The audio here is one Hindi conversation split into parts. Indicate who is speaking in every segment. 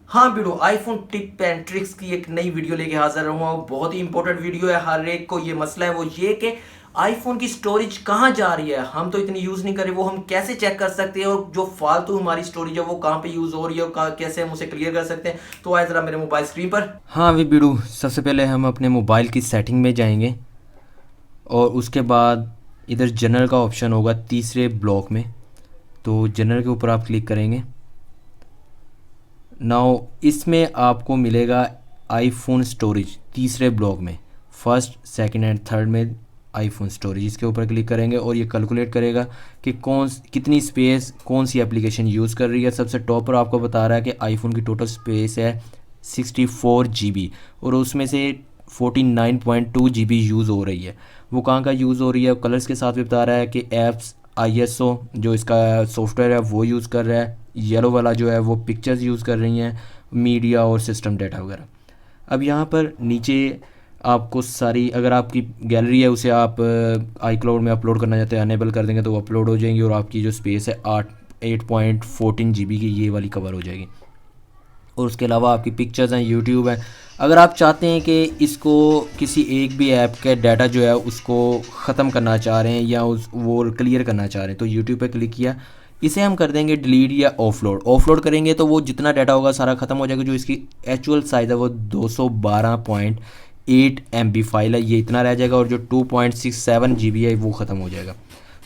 Speaker 1: हाँ video iPhone tip and tricks की एक नई वीडियो लेके हाजिर हुआ हूँ। बहुत ही इंपॉर्टेंट वीडियो है, हर एक को ये मसला है, वो ये कि आईफोन की स्टोरेज कहाँ जा रही है। हम तो इतनी यूज़ नहीं कर रहे, वो हम कैसे चेक कर सकते हैं, और जो फालतू हमारी स्टोरेज है वो कहाँ पे यूज़ हो रही है और कैसे हम उसे क्लियर कर सकते हैं। तो आए ज़रा मेरे मोबाइल स्क्रीन पर।
Speaker 2: हाँ अभी बिड़ू, सबसे पहले हम अपने मोबाइल की सेटिंग में जाएंगे और उसके बाद इधर जनरल का ऑप्शन होगा तीसरे ब्लॉक में। तो जनरल के ऊपर आप क्लिक करेंगे। नाउ इसमें आपको मिलेगा आईफोन स्टोरेज तीसरे ब्लॉक में, फर्स्ट सेकंड एंड थर्ड में आईफोन स्टोरेज। इसके ऊपर क्लिक करेंगे और ये कैलकुलेट करेगा कि कितनी स्पेस कौन सी एप्लीकेशन यूज़ कर रही है। सबसे टॉप पर आपको बता रहा है कि आईफोन की टोटल स्पेस है 64 GB और उसमें से 49.2 GB यूज़ हो रही है। वो कहाँ का यूज़ हो रही है, कलर्स के साथ भी बता रहा है कि ऐप्स ISO जो इसका सॉफ्टवेयर है वो यूज़ कर रहा है, येलो वाला जो है वो पिक्चर्स यूज़ कर रही हैं, मीडिया और सिस्टम डाटा वगैरह। अब यहाँ पर नीचे आपको सारी, अगर आपकी गैलरी है उसे आप आई क्लाउड में अपलोड करना चाहते हैं, अनेबल कर देंगे तो वो अपलोड हो जाएंगी और आपकी जो स्पेस है 8.14 GB की ये वाली कवर हो जाएगी। और उसके अलावा आपकी पिक्चर्स हैं, यूट्यूब है। अगर आप चाहते हैं कि इसको किसी एक भी ऐप का डाटा जो है उसको ख़त्म करना चाह रहे हैं या उस वो क्लियर करना चाह रहे हैं तो यूट्यूब पे क्लिक किया। इसे हम कर देंगे डिलीट या ऑफलोड करेंगे तो वो जितना डाटा होगा सारा ख़त्म हो जाएगा। जो इसकी एक्चुअल साइज़ है वो 212.8 MB फाइल है, ये इतना रह जाएगा और जो 2.67 GB है वो ख़त्म हो जाएगा।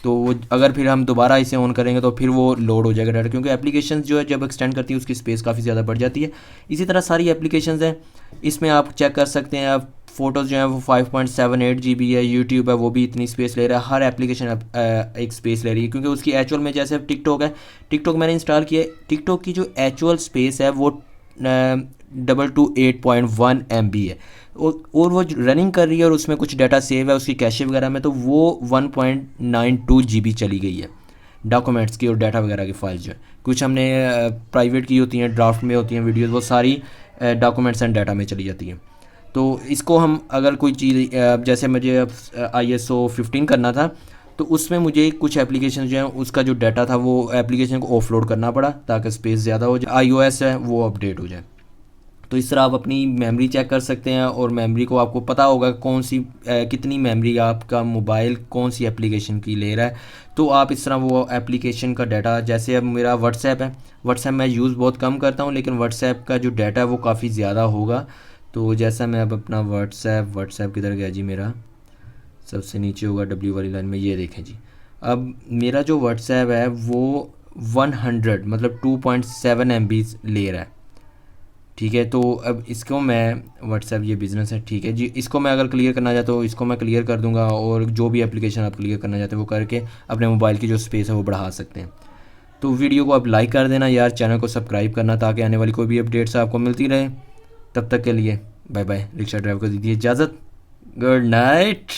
Speaker 2: तो वो अगर फिर हम दोबारा इसे ऑन करेंगे तो फिर वो लोड हो जाएगा डाटा, क्योंकि एप्लीकेशन जो है जब एक्सटेंड करती है उसकी स्पेस काफ़ी ज़्यादा बढ़ जाती है। इसी तरह सारी एप्लीकेशंस हैं, इसमें आप चेक कर सकते हैं। आप फ़ोटोज़ जो हैं वो 5.78 GB है, यूट्यूब है वो भी इतनी स्पेस ले रहा है। हर एप्लीकेशन एक स्पेस ले रही है, क्योंकि उसकी एचुअल में, जैसे टिकटॉक है, टिकटॉक मैंने इंस्टॉल किया है, टिकटॉक की जो एचुअल स्पेस है वो 228.1 MB है और वो रनिंग कर रही है और उसमें कुछ डाटा सेव है उसकी कैशे वगैरह में, तो वो 1.92 GB चली गई है डॉक्यूमेंट्स की और डाटा वगैरह की फाइल्स जो है। कुछ हमने प्राइवेट की होती हैं, ड्राफ्ट में होती हैं वीडियोस, वो सारी डॉक्यूमेंट्स एंड डाटा में चली जाती हैं। तो इसको हम अगर कोई चीज़ जैसे मुझे अब ISO 15 करना था तो उसमें मुझे कुछ एप्लीकेशन जो है उसका जो डाटा था वो एप्लीकेशन को ऑफलोड करना पड़ा ताकि स्पेस ज़्यादा हो जाए, iOS है वो अपडेट हो जाए। तो इस तरह आप अपनी मेमोरी चेक कर सकते हैं और मेमोरी को आपको पता होगा कौन सी कितनी मेमोरी आपका मोबाइल कौन सी एप्लीकेशन की ले रहा है। तो आप इस तरह वो एप्लीकेशन का डाटा, जैसे अब मेरा व्हाट्सएप है, व्हाट्सएप मैं यूज़ बहुत कम करता हूँ लेकिन व्हाट्सएप का जो डाटा है वो काफ़ी ज़्यादा होगा। तो जैसा मैं अब अपना व्हाट्सएप किधर गया जी, मेरा सबसे नीचे होगा W वाली लाइन में, ये देखें जी। अब मेरा जो व्हाट्सएप है वो 100 मतलब 2.7 MB ले रहा है। ठीक है, तो अब इसको मैं, व्हाट्सएप ये बिज़नेस है, ठीक है जी, इसको मैं अगर क्लियर करना चाहता हूँ इसको मैं क्लियर कर दूंगा और जो भी एप्लीकेशन आप क्लियर करना चाहते हैं वो करके अपने मोबाइल की जो स्पेस है वो बढ़ा सकते हैं। तो वीडियो को आप लाइक कर देना यार, चैनल को सब्सक्राइब करना ताकि आने वाली कोई भी अपडेट्स आपको मिलती रहे। तब तक के लिए बाय बाय, रिक्शा ड्राइव को दीजिए इजाज़त, गुड नाइट।